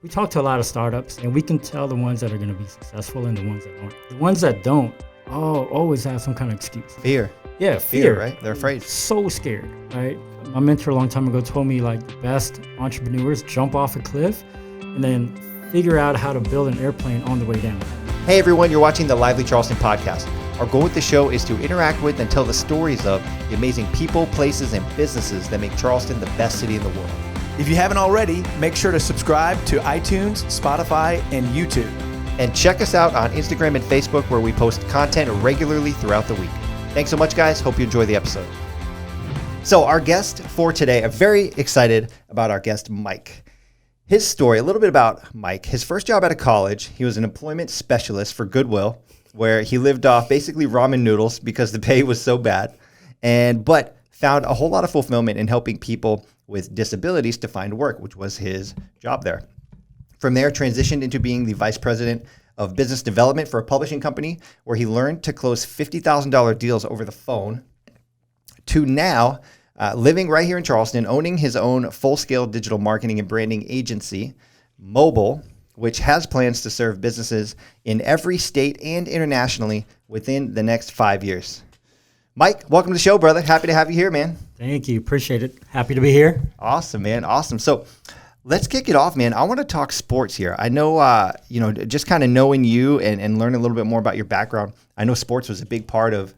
we talk to a lot of startups, and we can tell the ones that are going to be successful and the ones that aren't. The ones that don't, always have some kind of excuse. Fear. Yeah, fear. Right? They're afraid. So scared, right? My mentor a long time ago told me, like, the best entrepreneurs jump off a cliff and then figure out how to build an airplane on the way down. Hey everyone, you're watching the Lively Charleston Podcast. Our goal with the show is to interact with and tell the stories of the amazing people, places, and businesses that make Charleston the best city in the world. If you haven't already, make sure to subscribe to iTunes, Spotify, and YouTube. And check us out on Instagram and Facebook, where we post content regularly throughout the week. Thanks so much, guys. Hope you enjoy the episode. So our guest for today, I'm very excited about our guest, Mike. His story, a little bit about Mike. His first job out of college, he was an employment specialist for Goodwill, where he lived off basically ramen noodles because the pay was so bad, but found a whole lot of fulfillment in helping people with disabilities to find work, which was his job there. From there, transitioned into being the vice president of business development for a publishing company, where he learned to close $50,000 deals over the phone, to now living right here in Charleston, owning his own full-scale digital marketing and branding agency, Mobyle, which has plans to serve businesses in every state and internationally within the next 5 years. Mike, welcome to the show, brother. Happy to have you here, man. Thank you. Appreciate it. Happy to be here. Awesome, man. Awesome. So let's kick it off, man. I want to talk sports here. I know, just kind of knowing you and learning a little bit more about your background, I know sports was a big part of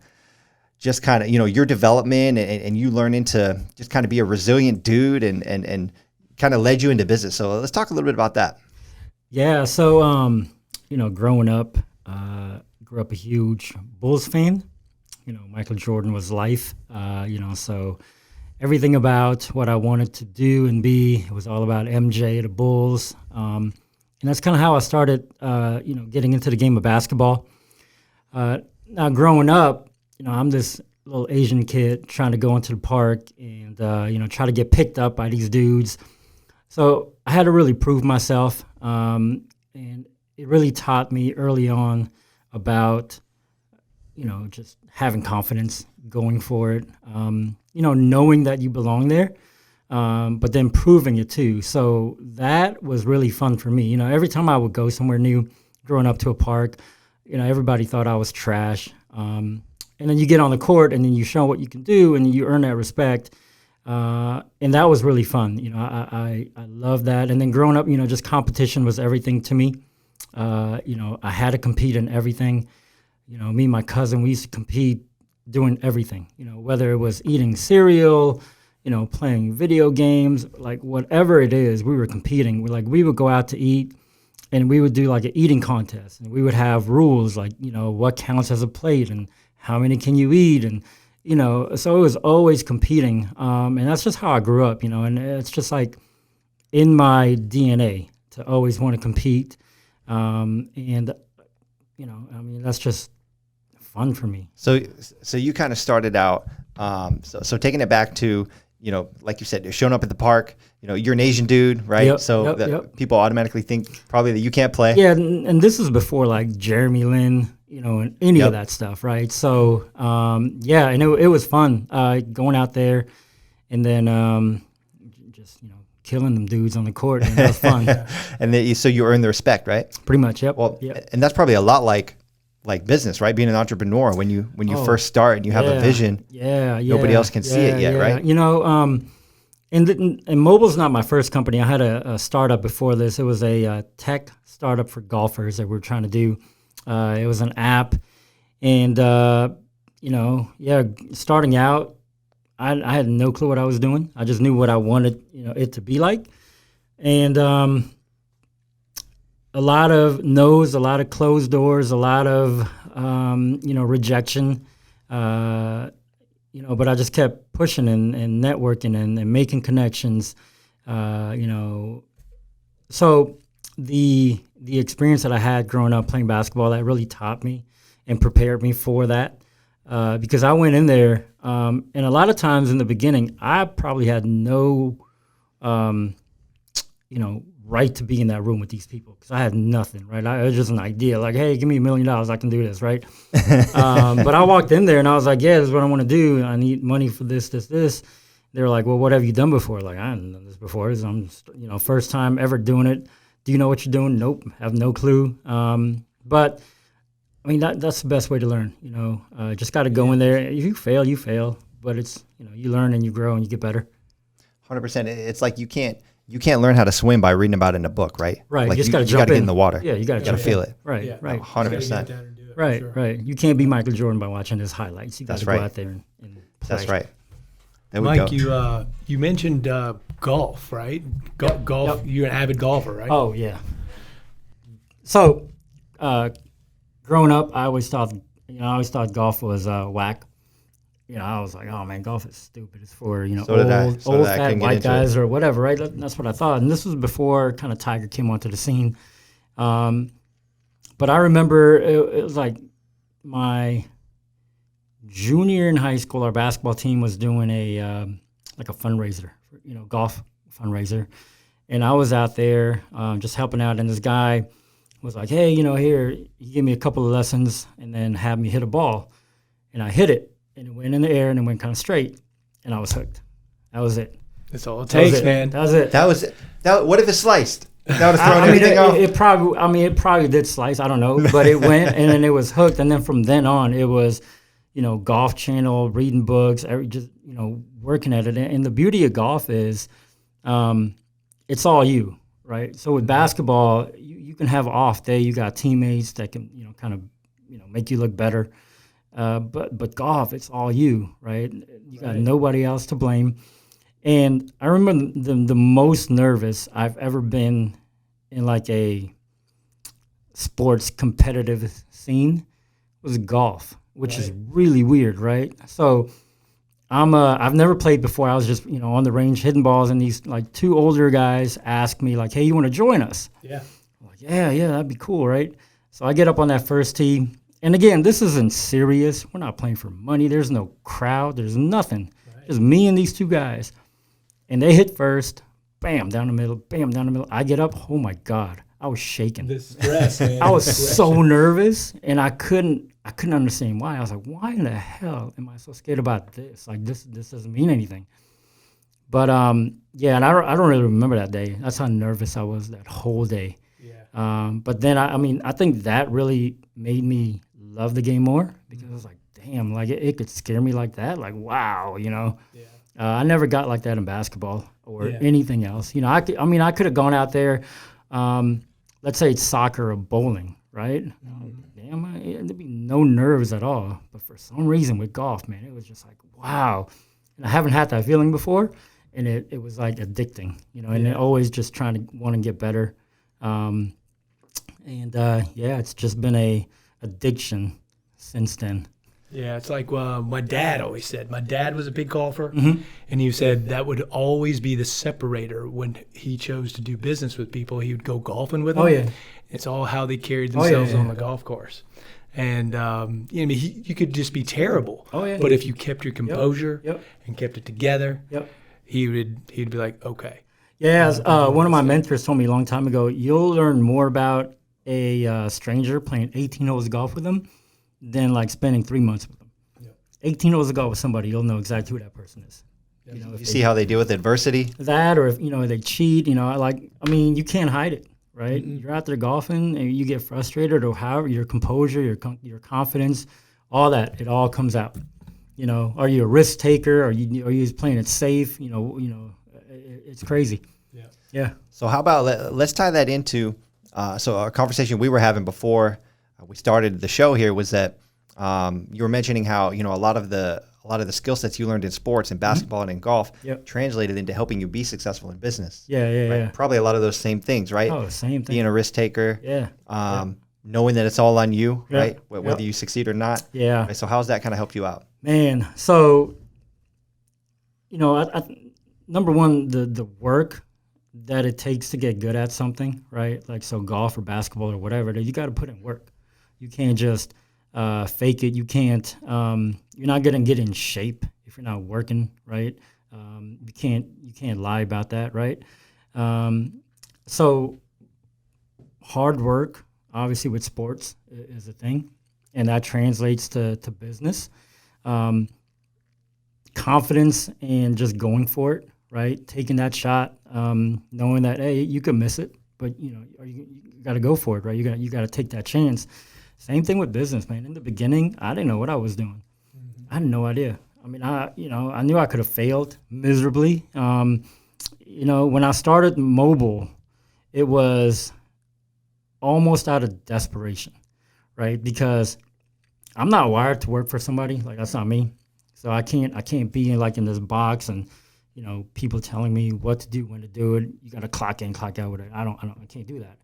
just kind of, your development and you learning to just kind of be a resilient dude and kind of led you into business. So let's talk a little bit about that. Yeah. So, growing up, grew up a huge Bulls fan. Michael Jordan was life, so everything about what I wanted to do and be, it was all about MJ, the Bulls. And that's kind of how I started, getting into the game of basketball. Now, growing up, I'm this little Asian kid trying to go into the park and, try to get picked up by these dudes. So I had to really prove myself. And it really taught me early on about, just having confidence, going for it, knowing that you belong there, but then proving it too. So that was really fun for me. Every time I would go somewhere new, growing up to a park, everybody thought I was trash. And then you get on the court and then you show what you can do and you earn that respect. And that was really fun. I love that. And then growing up, just competition was everything to me. I had to compete in everything. Me and my cousin, we used to compete doing everything, whether it was eating cereal, playing video games, like whatever it is, we were competing. We would go out to eat and we would do like an eating contest, and we would have rules like, what counts as a plate and how many can you eat. And, so it was always competing. And that's just how I grew up, and it's just like in my DNA to always want to compete. That's just fun for me. So you kind of started out, so taking it back to, like you said, you're showing up at the park, you're an Asian dude, right? Yep, people automatically think probably that you can't play. Yeah. And this is before like Jeremy Lin, and any of that stuff. Right. So, and it was fun, going out there and then, just, killing them dudes on the court. And that was fun. And then, so you earn the respect, right? Pretty much. Yep. Well, and that's probably a lot like business, right? Being an entrepreneur, when you first start and you have a vision, nobody else can see it yet, right? And Mobile's not my first company. I had a startup before this. It was a tech startup for golfers that we were trying to do. It was an app, and starting out, I had no clue what I was doing. I just knew what I wanted, it to be like, and a lot of no's, a lot of closed doors, a lot of rejection, but I just kept pushing and networking and making connections, So the experience that I had growing up playing basketball, that really taught me and prepared me for that, because I went in there, and a lot of times in the beginning, I probably had no, right to be in that room with these people because I had nothing, right? It was just an idea, like, hey, give me $1 million, I can do this, right? But I walked in there and I was like, yeah, this is what I want to do. I need money for this. They were like, well, what have you done before? Like, I haven't done this before. I'm, first time ever doing it. Do you know what you're doing? Nope, have no clue. But I mean, that's the best way to learn. Just got to go in there. If you fail, you fail. But it's you learn and you grow and you get better. 100%. It's like you can't learn how to swim by reading about it in a book, right? Right. Like you just got to jump get in the water. Yeah, you got to feel it. Right. Yeah. Right. 100%. Right. Sure. Right. You can't be Michael Jordan by watching his highlights. You got to go out there and play. That's right. There we Mike, go. you mentioned golf, right? Golf. Yep. You're an avid golfer, right? Oh yeah. So, growing up, I always thought golf was whack. I was like, oh man, golf is stupid. It's for old fat white guys or whatever, right? That's what I thought. And this was before kind of Tiger came onto the scene. But I remember it was like my junior year in high school. Our basketball team was doing a fundraiser, golf fundraiser, and I was out there just helping out. And this guy was like, hey, here, he gave me a couple of lessons and then had me hit a ball, and I hit it. And it went in the air and it went kind of straight, and I was hooked. That was it. That's all it takes, man. That was it. That was it. What if it sliced? That would have thrown everything off. It probably did slice. I don't know, but it went and then it was hooked. And then from then on, it was, Golf Channel, reading books, working at it. And the beauty of golf is, it's all you, right? So with basketball, you can have off day. You got teammates that can, kind of, make you look better. But golf, it's all you, right? You got nobody else to blame. And I remember the most nervous I've ever been in like a sports competitive scene was golf, which is really weird, right? So I've never played before. I was just, on the range hitting balls, and these like two older guys asked me like, hey, you want to join us? Yeah. I'm like, yeah, that'd be cool, right? So I get up on that first tee. And again, this isn't serious. We're not playing for money. There's no crowd. There's nothing. Right. Just me and these two guys. And they hit first, bam, down the middle, bam, down the middle. I get up, oh my God, I was shaking. The stress, man. I was so nervous, and I couldn't understand why. I was like, why in the hell am I so scared about this? Like, this doesn't mean anything. But, yeah, and I don't really remember that day. That's how nervous I was that whole day. Yeah. But then, I think that really made me love the game more, because I was like, damn, like it could scare me like that. Like, wow, Yeah. I never got like that in basketball or anything else. I could have gone out there, let's say it's soccer or bowling, right? Damn, there'd be no nerves at all. But for some reason with golf, man, it was just like, wow. And I haven't had that feeling before, and it was like addicting, and always just trying to want to get better. It's just been a addiction since then. Yeah, it's like my dad always said. My dad was a big golfer, Mm-hmm. and he said that would always be the separator when he chose to do business with people. He would go golfing with them. Oh, yeah. It's all how they carried themselves yeah. on the golf course. And you could just be terrible. Oh, yeah. But if you kept your composure Yep. and kept it together, Yep. he'd be like, okay. Yeah, one of my mentors told me a long time ago, you'll learn more about a stranger playing 18 holes of golf with them than like spending 3 months with them. Yep. 18 holes of golf with somebody, you'll know exactly who that person is. You see how they deal with adversity? That, or if they cheat, you can't hide it, right? Mm-hmm. You're out there golfing and you get frustrated, or however, your composure, your confidence, all that, it all comes out. Are you a risk taker? Are you just playing it safe? It's crazy. Yeah. So how about let's tie that into so a conversation we were having before we started the show here was that you were mentioning how a lot of the skill sets you learned in sports and basketball and in golf translated into helping you be successful in business. Yeah. Probably a lot of those same things, right? Oh, same thing. Being a risk taker. Yeah. Knowing that it's all on you, Yep. right? Whether you succeed or not. Yeah. Right? So how's that kind of helped you out? Man, so I number one, the work that it takes to get good at something, right? Like, so golf or basketball or whatever, you got to put in work. You can't just fake it. You can't. You're not gonna get in shape if you're not working, right? You can't lie about that, right? So hard work, obviously, with sports is a thing, and that translates to business. Confidence and just going for it, right? Taking that shot, knowing that, hey, you could miss it, but you got to go for it, right? You got to take that chance. Same thing with business, man. In the beginning, I didn't know what I was doing. I had no idea. I mean, I knew I could have failed miserably. When I started Mobyle, it was almost out of desperation, right? Because I'm not wired to work for somebody. Like, that's not me. So I can't be in this box and, people telling me what to do, when to do it. You got to clock in, clock out with it. I can't do that.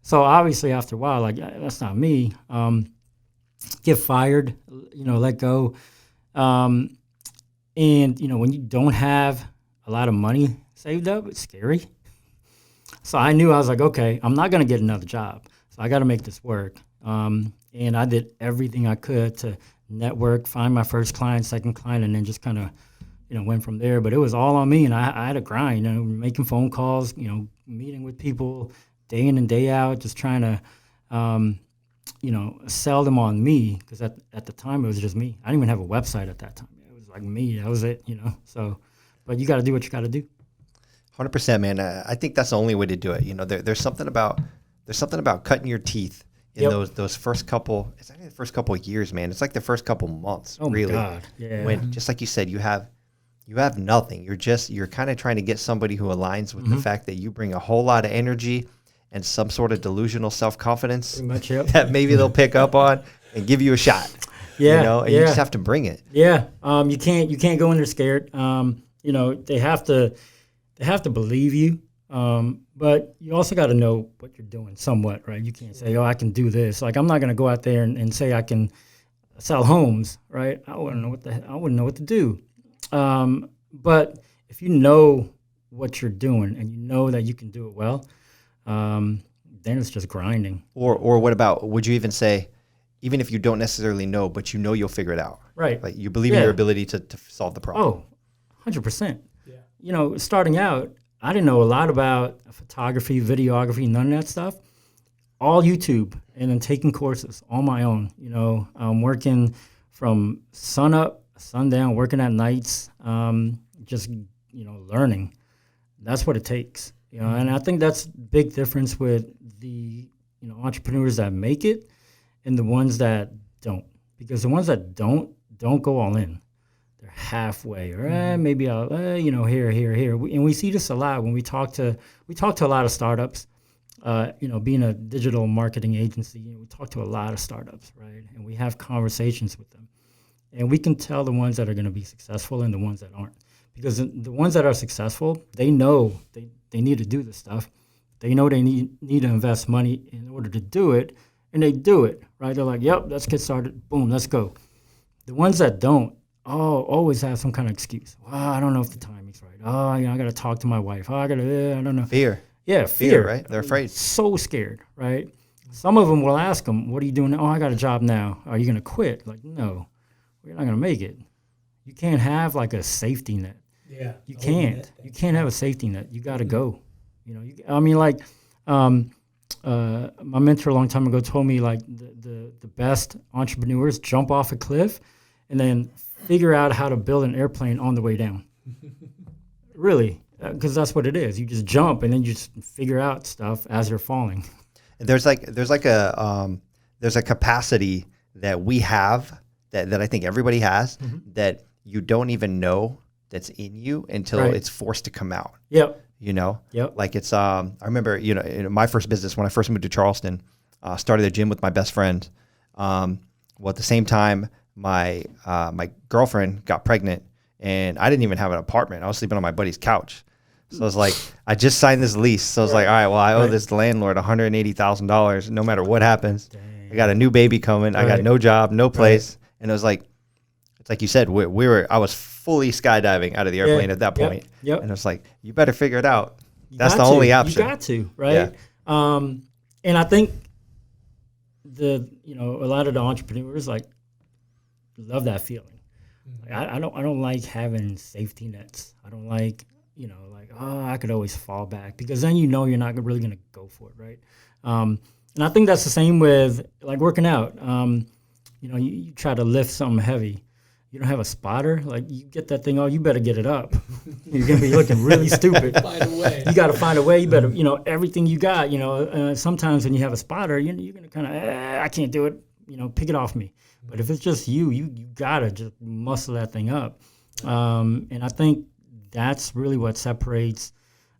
So obviously after a while, that's not me. Get fired, let go. And, when you don't have a lot of money saved up, it's scary. So I knew, I was like, okay, I'm not going to get another job. So I got to make this work. And I did everything I could to network, find my first client, second client, and then just kind of, went from there. But it was all on me, and I had to grind, making phone calls, meeting with people day in and day out, just trying to, sell them on me, because at the time it was just me. I didn't even have a website at that time. It was like me. That was it, So, but you got to do what you got to do. 100%, man. I think that's the only way to do it. There's something about cutting your teeth in those first couple. It's not even the first couple of years, man. It's like the first couple months. Oh really. My God. Yeah. When, just like you said, you have nothing. You're kind of trying to get somebody who aligns with the fact that you bring a whole lot of energy and some sort of delusional self-confidence that maybe they'll pick up on and give you a shot. Yeah. You just have to bring it. Yeah. You can't go in there scared. They have to believe you. But you also got to know what you're doing somewhat, right? You can't say, I can do this. Like, I'm not going to go out there and say I can sell homes, right? I wouldn't know what to do. But if you know what you're doing and you know that you can do it well, then it's just grinding. Or what about, would you even say, even if you don't necessarily know, but you'll figure it out? Right. Like, you believe in your ability to solve the problem. Oh, 100%. Yeah. Starting out, I didn't know a lot about photography, videography, none of that stuff. All YouTube, and then taking courses on my own. Working from sun up, sundown, working at nights, just learning. That's what it takes. And I think that's a big difference with the entrepreneurs that make it and the ones that don't. Because the ones that don't go all in. They're halfway, or maybe I'll, here. And we see this a lot when we talk to a lot of startups. Being a digital marketing agency, we talk to a lot of startups, right? And we have conversations with them, and we can tell the ones that are going to be successful and the ones that aren't. Because the ones that are successful, they know they need to do this stuff. They know they need to invest money in order to do it, and they do it, right? They're like, yep, let's get started. Boom, let's go. The ones that don't, always have some kind of excuse. Well, I don't know if the timing's right. I got to talk to my wife. I don't know. Fear. Yeah, fear. Right? They're afraid. So scared, right? Some of them will ask them, what are you doing now? I got a job now. Are you going to quit? Like, no, you're not going to make it. You can't have like a safety net. Yeah. You can't. You can't have a safety net. You got to go. My mentor a long time ago told me, like, the best entrepreneurs jump off a cliff and then figure out how to build an airplane on the way down. Really, because that's what it is. You just jump and then you just figure out stuff as you're falling. There's a capacity that we have that I think everybody has that you don't even know that's in you until it's forced to come out. Yep. Yep. Like, it's I remember in my first business when I first moved to Charleston, started a gym with my best friend. At the same time, my girlfriend got pregnant, and I didn't even have an apartment. I was sleeping on my buddy's couch. So I was like, I just signed this lease. So I was like, all right, well, I owe this landlord $180,000 no matter what happens. Dang. I got a new baby coming. I got no job, no place. And it was like, it's like you said, I was fully skydiving out of the airplane at that point. Yep. And it's like, you better figure it out. That's the only option. You got to, right? Yeah. And I think a lot of the entrepreneurs love that feeling. Like, I don't like having safety nets. I don't like, I could always fall back, because then you're not really going to go for it, right? And I think that's the same with like working out. You try to lift something heavy. you don't have a spotter, like you get that thing on, you better get it up. You're gonna be looking really stupid. Find a way. You got to find a way. You better, everything you got. Sometimes when you have a spotter, you're gonna kind of, I can't do it. Pick it off me. But if it's just you gotta just muscle that thing up. And I think that's really what separates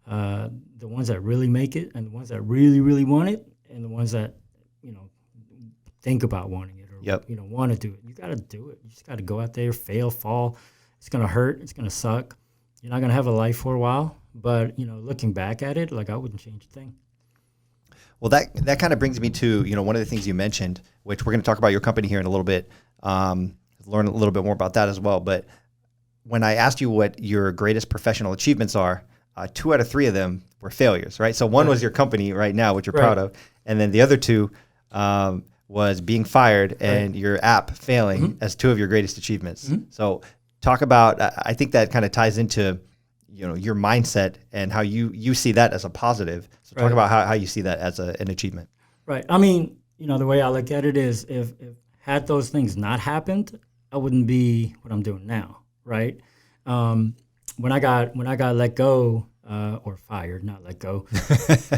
the ones that really make it and the ones that really, really want it, and the ones that think about wanting it. Want to do it. You got to do it. You just got to go out there, fail, fall. It's going to hurt. It's going to suck. You're not going to have a life for a while. But, looking back at it, like I wouldn't change a thing. Well, that kind of brings me to, one of the things you mentioned, which we're going to talk about your company here in a little bit, learn a little bit more about that as well. But when I asked you what your greatest professional achievements are, 2 out of 3 of them were failures, right? So one was your company right now, which you're proud of. And then the other 2 was being fired and your app failing as 2 of your greatest achievements. So talk about, I think that kind of ties into, your mindset and how you see that as a positive. So talk about how you see that as an achievement. Right. I mean, the way I look at it is if had those things not happened, I wouldn't be what I'm doing now. Right. When I got let go, or fired, not let go.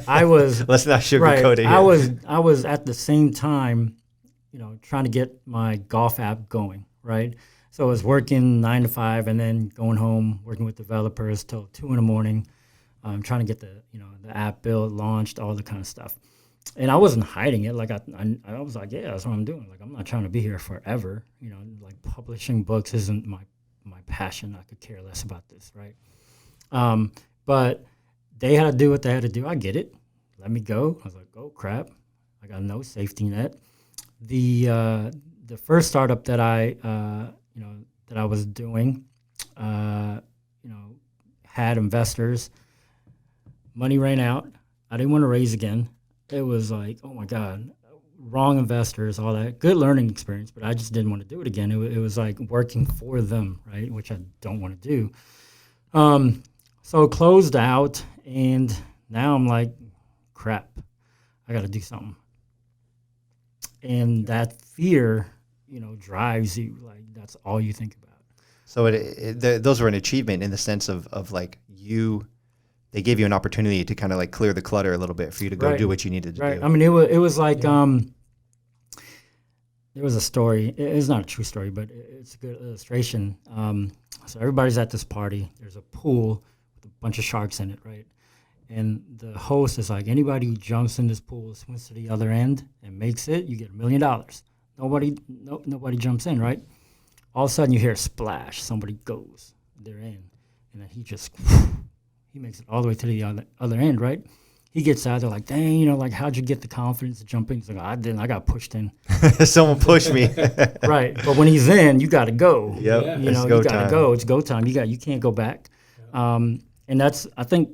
I was. Let's not sugarcoat it here. I was at the same time, trying to get my golf app going, right? So I was working 9 to 5, and then going home, working with developers till 2 a.m. Trying to get the app built, launched, all the kind of stuff. And I wasn't hiding it. Like I was like, yeah, that's what I'm doing. Like I'm not trying to be here forever. Like publishing books isn't my passion. I could care less about this, right? But they had to do what they had to do. I get it. Let me go. I was like, oh crap, I got no safety net. The first startup that I was doing, had investors. Money ran out. I didn't want to raise again. It was like, oh my God, wrong investors, all that. Good learning experience, but I just didn't want to do it again. It was like working for them, right? Which I don't want to do. So closed out, and now I'm like, crap, I got to do something. And that fear, drives you. Like that's all you think about. So those were an achievement in the sense of like they gave you an opportunity to kind of like clear the clutter a little bit for you to go do what you needed to do. I mean, it was like there was a story. It's not a true story, but it's a good illustration. So everybody's at this party. There's a pool with a bunch of sharks in it, right? And the host is like, anybody who jumps in this pool, swims to the other end, and makes it, you get $1 million. Nobody jumps in, right? All of a sudden, you hear a splash. Somebody goes. They're in. And then he makes it all the way to the other end, right? He gets out. They're like, dang, like, how'd you get the confidence to jump in? He's like, I didn't. I got pushed in. Someone pushed me. Right. But when he's in, you got to go. Yep. You got to go. It's go time. You can't go back. And that's, I think,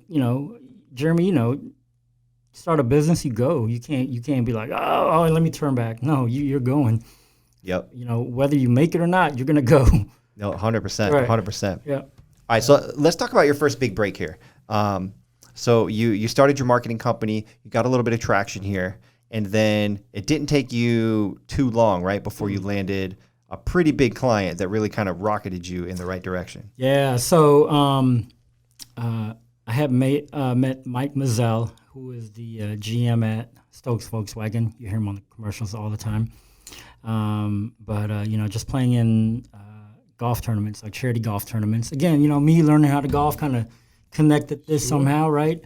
Jeremy, start a business, you go. You can't be like, oh, let me turn back. No, you're going. Yep. Whether you make it or not, you're going to go. No, 100%. Right. 100%. Yeah. All right, so let's talk about your first big break here. So you started your marketing company, you got a little bit of traction here, and then it didn't take you too long, right, before you landed a pretty big client that really kind of rocketed you in the right direction. Yeah, so I had met Mike Mazzell, who is the GM at Stokes Volkswagen. You hear him on the commercials all the time. But just playing in golf tournaments, like charity golf tournaments. Again, me learning how to golf kind of connected this somehow, right?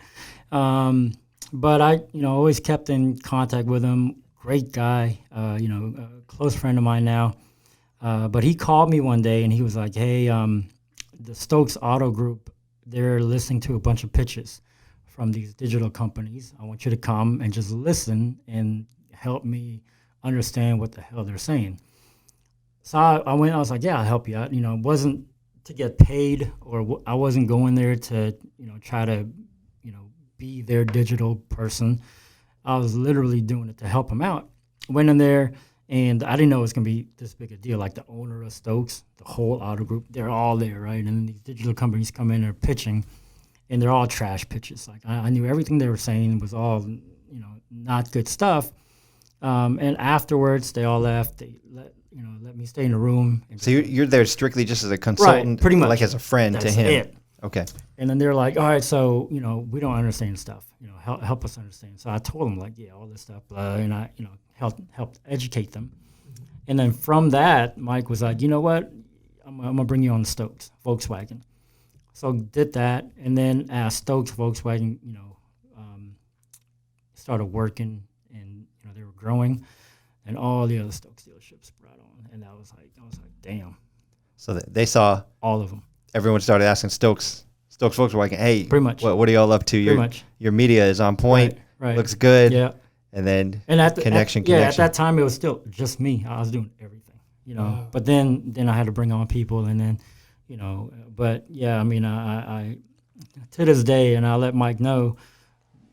But I, always kept in contact with him. Great guy, a close friend of mine now. But he called me one day and he was like, hey, the Stokes Auto Group, they're listening to a bunch of pitches from these digital companies. I want you to come and just listen and help me understand what the hell they're saying. So I went, I was like, yeah, I'll help you out. It wasn't to get paid, or I wasn't going there to, try to, be their digital person. I was literally doing it to help them out. Went in there, and I didn't know it was going to be this big a deal. Like the owner of Stokes, the whole auto group, they're all there, right? And then these digital companies come in, they're pitching, and they're all trash pitches. Like I knew everything they were saying was all, not good stuff. And afterwards, they all left. They let me stay in the room. And So you're there strictly just as a consultant, pretty much. like as a friend That's to him. it. Okay. And then they're like, all right, so, we don't understand stuff, help us understand. So I told them like, all this stuff, and I, helped educate them. And then from that, Mike was like, you know what, I'm going to bring you on Stokes, Volkswagen. So did that. And then as Stokes, Volkswagen, started working and, they were growing, and all the other Stokes dealerships brought on. And I was like, damn. So they saw all of them. Everyone started asking Stokes Volkswagen, hey, pretty much. What are y'all up to? Your media is on point, right. Looks good. Yeah. And then connection. At that time, it was still just me. I was doing everything, But then I had to bring on people, and then, But yeah, I mean, I to this day, and I let Mike know,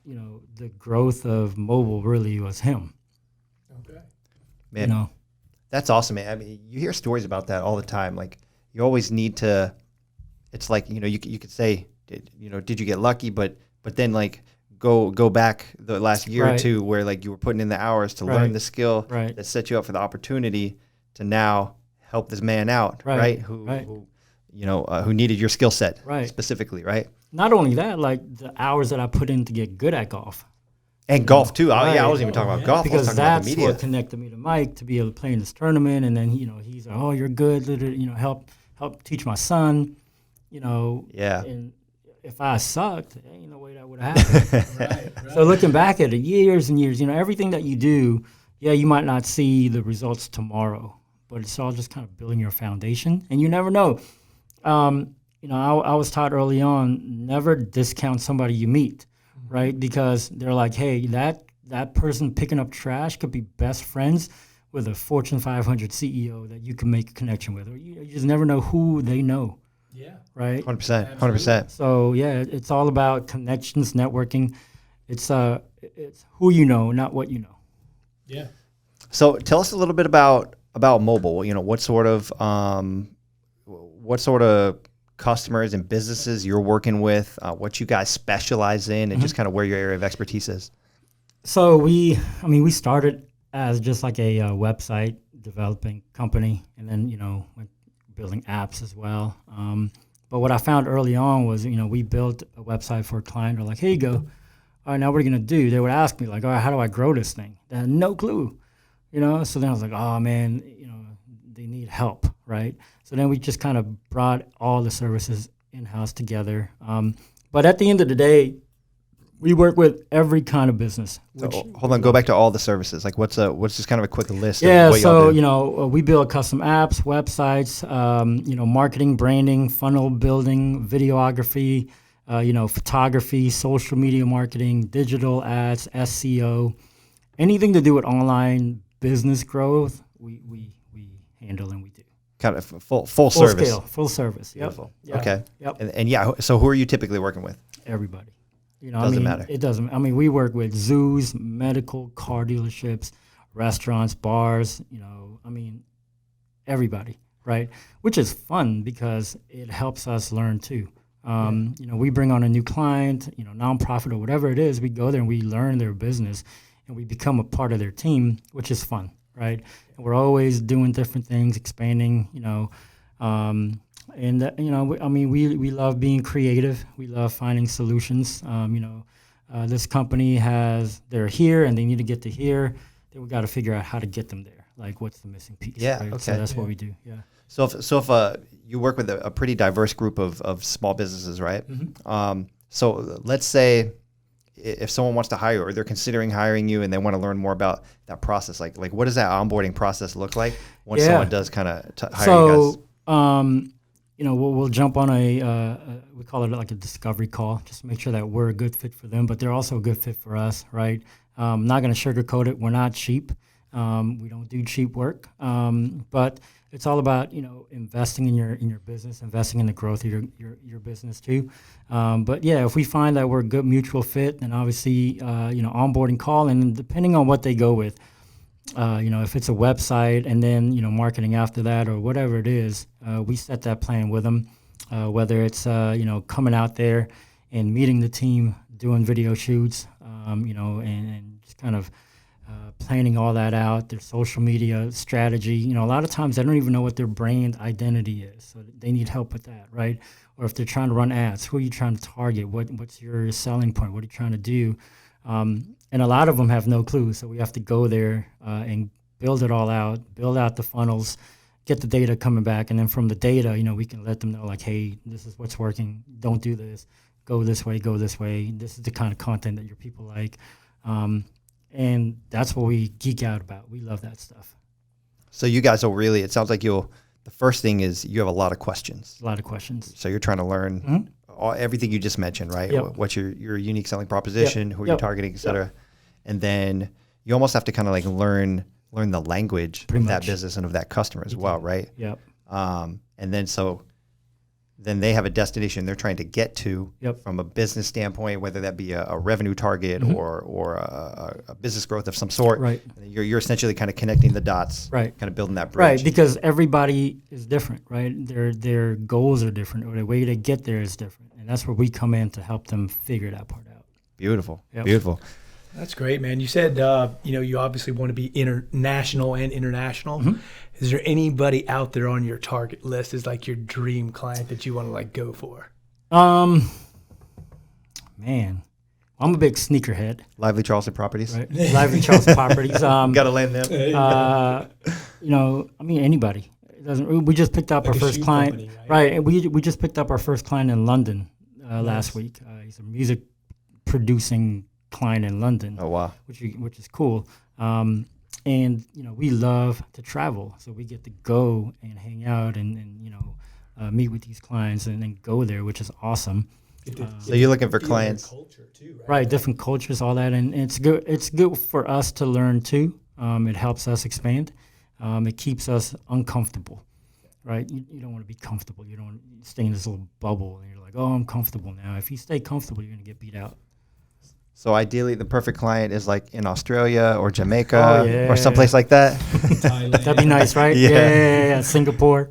the growth of Mobyle really was him. Okay. Man, that's awesome, man. I mean, you hear stories about that all the time. Like, you always need to. It's like, you could say, did you get lucky? But then like go back the last year or two where like you were putting in the hours to learn the skill that set you up for the opportunity to now help this man out, right? Who needed your skill set specifically, right? Not only that, like the hours that I put in to get good at golf. And golf too. I wasn't even talking about golf. Because I was talking about the that's media. what connected me to Mike to be able to play in this tournament. And then, he's like, oh, you're good. Help teach my son. Yeah. And if I sucked, there ain't no way that would have happened. Right. So looking back at it, years and years, everything that you do, you might not see the results tomorrow, but it's all just kind of building your foundation, and you never know. I was taught early on, never discount somebody you meet, right? Because they're like, hey, that person picking up trash could be best friends with a Fortune 500 CEO that you can make a connection with, or you just never know who they know. Yeah. Right. 100%. So it's all about connections, networking. It's who you know, not what you know. Yeah. So tell us a little bit about Mobyle. What sort of customers and businesses you're working with, what you guys specialize in, and just kind of where your area of expertise is. So we started as just like a website developing company, and then went building apps as well. But what I found early on was, we built a website for a client. They're like, here you go. All right, now what are you going to do? They would ask me like, all right, how do I grow this thing? They had no clue, So then I was like, oh man, they need help, right? So then we just kind of brought all the services in-house together. But at the end of the day, we work with every kind of business. Hold on, go back to all the services. Like, what's just kind of a quick list? Yeah, of what so y'all do? We build custom apps, websites, marketing, branding, funnel building, videography, photography, social media marketing, digital ads, SEO, anything to do with online business growth. We handle and we do. Kind of full service. Scale, full service. Beautiful. Yep. Okay. Yep. And so who are you typically working with? Everybody. Doesn't matter. It doesn't. We work with zoos, medical, car dealerships, restaurants, bars, everybody, right? Which is fun because it helps us learn too. We bring on a new client, nonprofit or whatever it is, we go there and we learn their business and we become a part of their team, which is fun, right? And we're always doing different things, expanding, we love being creative. We love finding solutions. This company they're here and they need to get to here. Then we got to figure out how to get them there. Like, what's the missing piece? Yeah. Right? Okay. So that's what we do. Yeah. So if you work with a pretty diverse group of small businesses, right? Mm-hmm. So let's say if someone wants to hire you or they're considering hiring you and they want to learn more about that process, like what does that onboarding process look like when someone does kind of hire you guys? We'll jump on we call it like a discovery call, just to make sure that we're a good fit for them, but they're also a good fit for us, right? I'm not going to sugarcoat it. We're not cheap. We don't do cheap work, but it's all about investing in your business, investing in the growth of your business too. But yeah, if we find that we're a good mutual fit, then obviously onboarding call, and depending on what they go with. If it's a website and then, marketing after that or whatever it is, we set that plan with them, whether it's, coming out there and meeting the team, doing video shoots, and just kind of planning all that out, their social media strategy. You know, a lot of times they don't even know what their brand identity is, so they need help with that, right? Or if they're trying to run ads, who are you trying to target? What's your selling point? What are you trying to do? And a lot of them have no clue, so we have to go there and build it all out, build out the funnels, get the data coming back, and then from the data, you know, we can let them know, like, hey, this is what's working. Don't do this. Go this way. Go this way. This is the kind of content that your people like. And that's what we geek out about. We love that stuff. So you guys will really, it sounds like the first thing is you have a lot of questions. A lot of questions. So you're trying to learn everything you just mentioned, right? Yep. What's your unique selling proposition, who are you targeting, et cetera. Yep. And then you almost have to kind of like learn the language of that business and of that customer as well, right? Yep. And then they have a destination they're trying to get to from a business standpoint, whether that be a revenue target or a business growth of some sort. Right. And you're essentially kind of connecting the dots, right? Kind of building that bridge. Right, because everybody is different, right? Their goals are different, or the way to get there is different, and that's where we come in to help them figure that part out. Beautiful, Yep. beautiful. That's great, man. You said, you obviously want to be international and international. Mm-hmm. Is there anybody out there on your target list is like your dream client that you want to like go for? Man, I'm a big sneakerhead. Lively Charleston Properties. Right? Lively Charleston Properties. Got to land them. You know, I mean, anybody. It doesn't. We just picked up our first client. Company, right? And we just picked up our first client in London last week. He's a music producing client in London. Oh wow, which is cool. And you know, we love to travel, so we get to go and hang out and you know, meet with these clients and then go there, which is awesome. So you're looking for clients, culture too, right? Different cultures, all that, and it's good. It's good for us to learn too. It helps us expand. It keeps us uncomfortable, right? You don't want to be comfortable. You don't want to stay in this little bubble, and you're like, oh, I'm comfortable now. If you stay comfortable, you're gonna get beat out. So ideally, the perfect client is like in Australia or Jamaica or someplace like that. That'd be nice, right? Yeah. Singapore.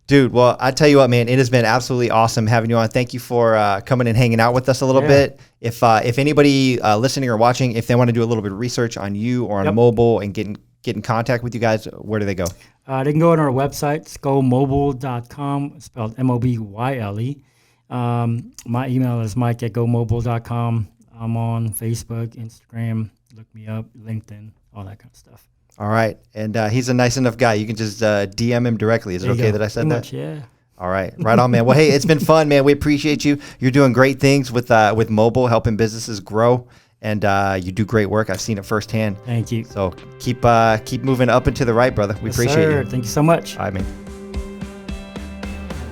Dude, well, I tell you what, man, it has been absolutely awesome having you on. Thank you for coming and hanging out with us a little bit. If anybody listening or watching, if they want to do a little bit of research on you or on Mobyle and get in contact with you guys, where do they go? They can go on our website, it's gomobyle.com, spelled Mobyle. My email is mike@gomobyle.com. I'm on Facebook, Instagram, look me up, LinkedIn, all that kind of stuff. All right. And he's a nice enough guy. You can just DM him directly. Is it okay that I said that? Much, yeah. All right. Right on, man. Well, hey, it's been fun, man. We appreciate you. You're doing great things with Mobyle, helping businesses grow. And you do great work. I've seen it firsthand. Thank you. So keep moving up and to the right, brother. We appreciate you. Thank you so much. All right, man.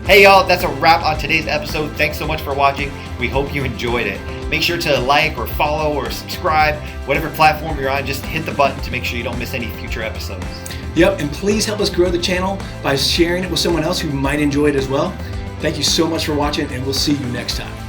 Hey, y'all. That's a wrap on today's episode. Thanks so much for watching. We hope you enjoyed it. Make sure to like or follow or subscribe. Whatever platform you're on, just hit the button to make sure you don't miss any future episodes. Yep, and please help us grow the channel by sharing it with someone else who might enjoy it as well. Thank you so much for watching, and we'll see you next time.